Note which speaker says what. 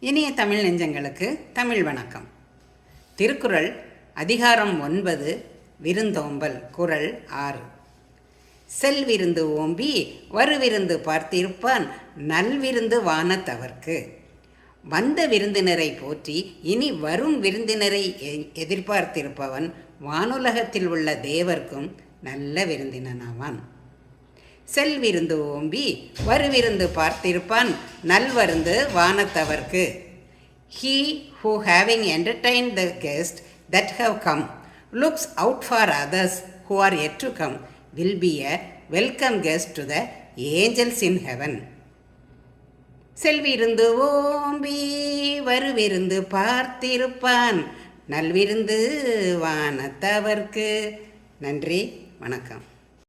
Speaker 1: இனிய தமிழ் நெஞ்சங்களுக்கு தமிழ் வணக்கம். திருக்குறள் அதிகாரம் 9 விருந்தோம்பல். குறள் 6. செல்விருந்து ஓம்பி வருவிருந்து பார்த்திருப்பான் நல்விருந்து வானத்தவர்க்கு. வந்த விருந்தினரை போற்றி இனி வரும் விருந்தினரை எதிர்பார்த்திருப்பவன் வானுலகத்தில் உள்ள தேவர்க்கும் நல்ல விருந்தினனாவான். செல்விருந்து ஓம்பி வருவிருந்து பார்த்திருப்பான் நல்வருந்து வானத்தவர்க்கு. He who having entertained the guests that have come looks out for others who are yet to come will be a welcome guest to the angels in heaven. செல்விருந்து ஓம்பி வருவிருந்து பார்த்திருப்பான் நல்விருந்து வானத்தவர்க்கு. நன்றி, வணக்கம்.